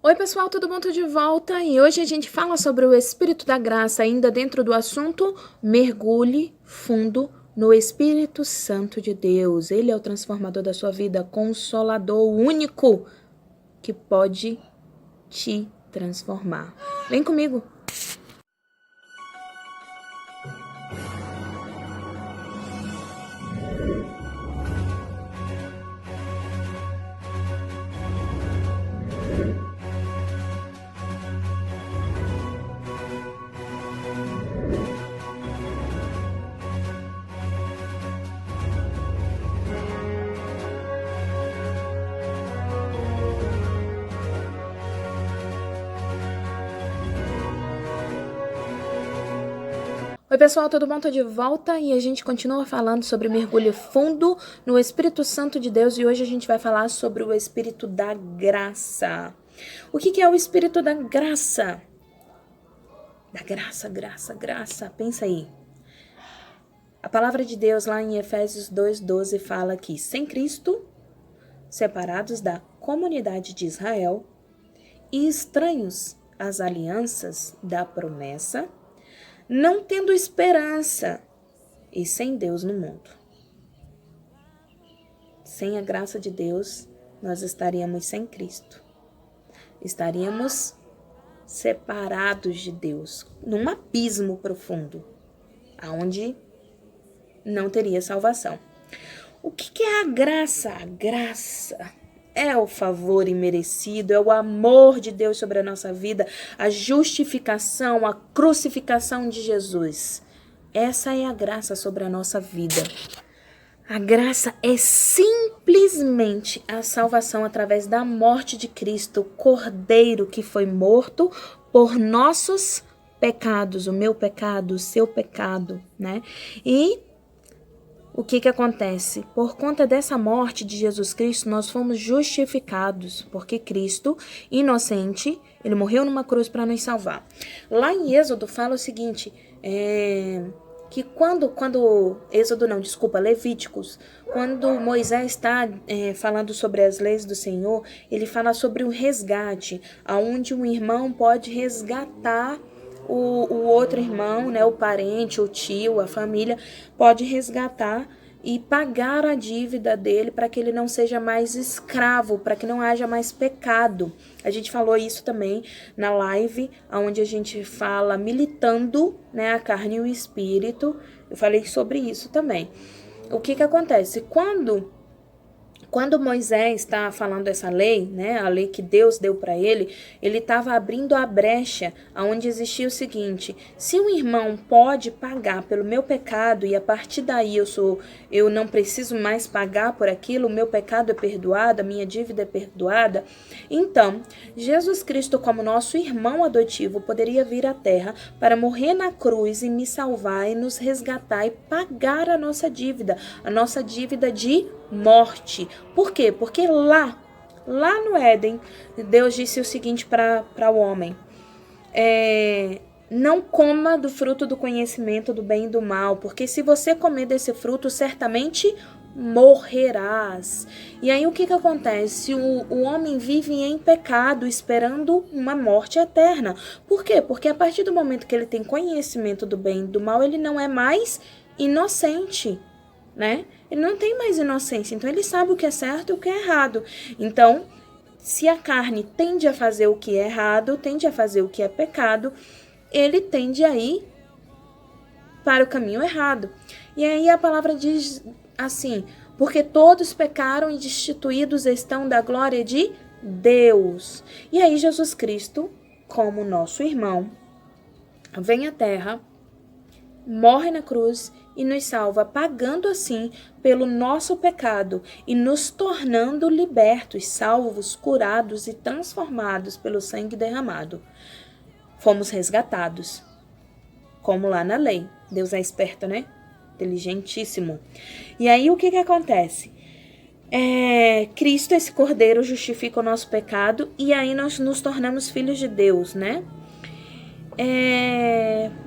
Oi pessoal, tudo bom? Tô de volta e hoje a gente fala sobre o Espírito da Graça, ainda dentro do assunto mergulhe fundo no Espírito Santo de Deus. Ele é o transformador da sua vida, consolador único que pode te transformar. Vem comigo! Oi pessoal, tudo bom? Tô de volta e a gente continua falando sobre mergulho fundo no Espírito Santo de Deus e hoje a gente vai falar sobre o Espírito da Graça. O que é o Espírito da Graça? Da graça, graça, graça. Pensa aí. A palavra de Deus lá em Efésios 2:12 fala que sem Cristo, separados da comunidade de Israel e estranhos às alianças da promessa, não tendo esperança e sem Deus no mundo. Sem a graça de Deus, nós estaríamos sem Cristo. Estaríamos separados de Deus, num abismo profundo, aonde não teria salvação. O que é a graça? A graça é o favor imerecido, é o amor de Deus sobre a nossa vida, a justificação, a crucificação de Jesus. Essa é a graça sobre a nossa vida. A graça é simplesmente a salvação através da morte de Cristo, o Cordeiro que foi morto por nossos pecados, o meu pecado, o seu pecado, né? E o que acontece? Por conta dessa morte de Jesus Cristo, nós fomos justificados, porque Cristo, inocente, ele morreu numa cruz para nos salvar. Lá em Êxodo fala o seguinte, que Levíticos, quando Moisés está falando sobre as leis do Senhor, ele fala sobre o resgate, aonde um irmão pode resgatar o outro irmão, né, o parente, o tio, a família, pode resgatar e pagar a dívida dele para que ele não seja mais escravo, para que não haja mais pecado. A gente falou isso também na live, onde a gente fala militando, né, a carne e o espírito. Eu falei sobre isso também. O que acontece? Quando Moisés está falando essa lei, né, a lei que Deus deu para ele estava abrindo a brecha onde existia o seguinte: se um irmão pode pagar pelo meu pecado e a partir daí eu não preciso mais pagar por aquilo, o meu pecado é perdoado, a minha dívida é perdoada, então Jesus Cristo, como nosso irmão adotivo, poderia vir à terra para morrer na cruz e me salvar e nos resgatar e pagar a nossa dívida de morte. Por quê? Porque lá no Éden, Deus disse o seguinte para o homem: não coma do fruto do conhecimento do bem e do mal, porque se você comer desse fruto, certamente morrerás. E aí o que acontece? O homem vive em pecado, esperando uma morte eterna. Por quê? Porque a partir do momento que ele tem conhecimento do bem e do mal, ele não é mais inocente, né? Ele não tem mais inocência, então ele sabe o que é certo e o que é errado. Então, se a carne tende a fazer o que é errado, tende a fazer o que é pecado, ele tende a ir para o caminho errado. E aí a palavra diz assim: porque todos pecaram e destituídos estão da glória de Deus. E aí Jesus Cristo, como nosso irmão, vem à terra, morre na cruz e nos salva, pagando assim pelo nosso pecado e nos tornando libertos, salvos, curados e transformados pelo sangue derramado. Fomos resgatados, como lá na lei. Deus é esperto, né? Inteligentíssimo. E aí o que acontece? Cristo, esse Cordeiro, justifica o nosso pecado e aí nós nos tornamos filhos de Deus, né?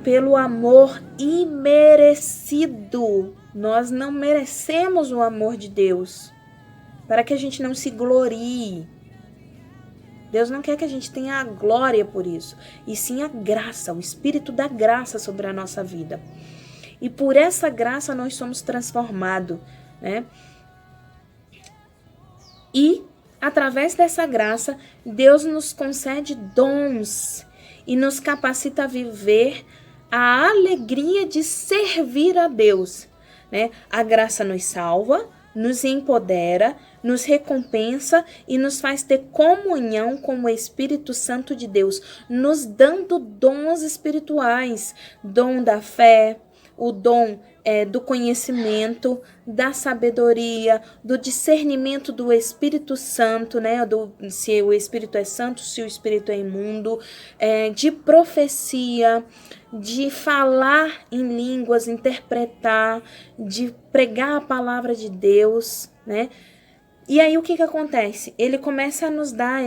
Pelo amor imerecido. Nós não merecemos o amor de Deus, para que a gente não se glorie. Deus não quer que a gente tenha a glória por isso, e sim a graça, o Espírito da graça sobre a nossa vida. E por essa graça nós somos transformados, né? E através dessa graça, Deus nos concede dons e nos capacita a viver a alegria de servir a Deus, né? A graça nos salva, nos empodera, nos recompensa e nos faz ter comunhão com o Espírito Santo de Deus, nos dando dons espirituais, dom da fé, o dom do conhecimento, da sabedoria, do discernimento do Espírito Santo, né? Se o Espírito é santo, se o Espírito é imundo, de profecia, de falar em línguas, interpretar, de pregar a palavra de Deus, né? E aí o que acontece? Ele começa a nos dar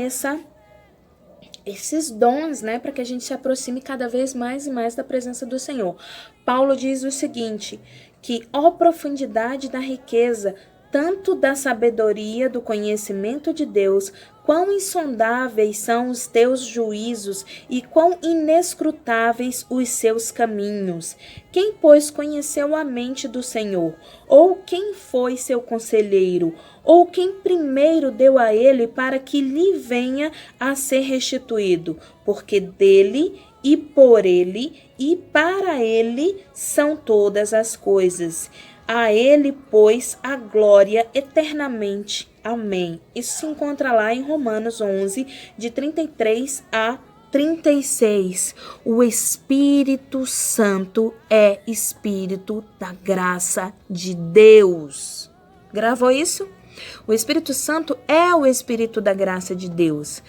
esses dons, né, para que a gente se aproxime cada vez mais e mais da presença do Senhor. Paulo diz o seguinte, que ó profundidade da riqueza, tanto da sabedoria, do conhecimento de Deus, quão insondáveis são os teus juízos e quão inescrutáveis os seus caminhos. Quem, pois, conheceu a mente do Senhor? Ou quem foi seu conselheiro? Ou quem primeiro deu a ele para que lhe venha a ser restituído? Porque dele e por ele e para ele são todas as coisas. A ele, pois, a glória eternamente. Amém. Isso se encontra lá em Romanos 11, de 33 a 36. O Espírito Santo é Espírito da graça de Deus. Gravou isso? O Espírito Santo é o Espírito da graça de Deus.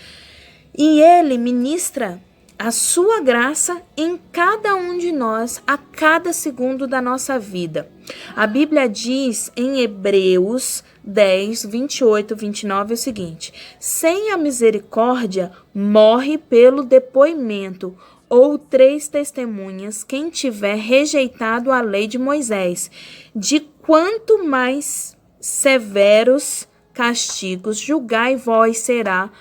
E ele ministra a sua graça em cada um de nós, a cada segundo da nossa vida. A Bíblia diz em Hebreus 10, 28, 29 o seguinte: sem a misericórdia, morre pelo depoimento, ou 3 testemunhas, quem tiver rejeitado a lei de Moisés. De quanto mais severos castigos julgai vós, será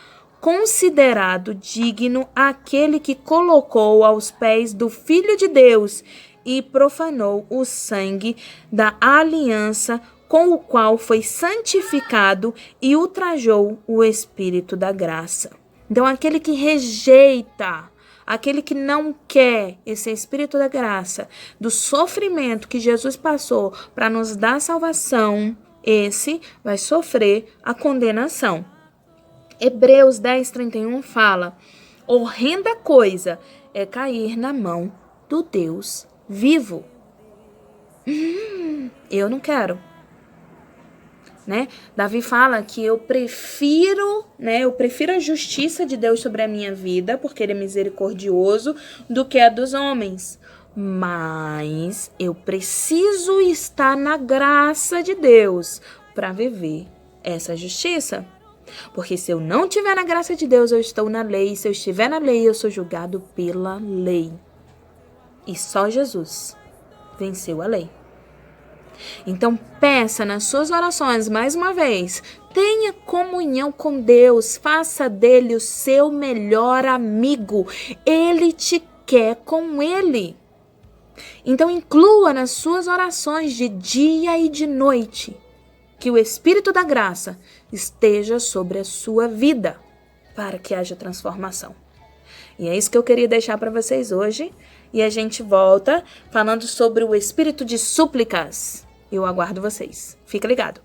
considerado digno aquele que colocou aos pés do Filho de Deus e profanou o sangue da aliança com o qual foi santificado e ultrajou o Espírito da graça. Então, aquele que rejeita, aquele que não quer esse Espírito da graça, do sofrimento que Jesus passou para nos dar salvação, esse vai sofrer a condenação. Hebreus 10, 31 fala: horrenda coisa é cair na mão do Deus vivo. Eu não quero. Né? Davi fala que eu prefiro a justiça de Deus sobre a minha vida, porque ele é misericordioso, do que a dos homens. Mas eu preciso estar na graça de Deus para viver essa justiça. Porque se eu não estiver na graça de Deus, eu estou na lei. Se eu estiver na lei, eu sou julgado pela lei. E só Jesus venceu a lei. Então, peça nas suas orações, mais uma vez, tenha comunhão com Deus, faça dele o seu melhor amigo. Ele te quer com ele. Então, inclua nas suas orações de dia e de noite que o Espírito da graça esteja sobre a sua vida para que haja transformação. E é isso que eu queria deixar para vocês hoje. E a gente volta falando sobre o espírito de súplicas. Eu aguardo vocês. Fica ligado.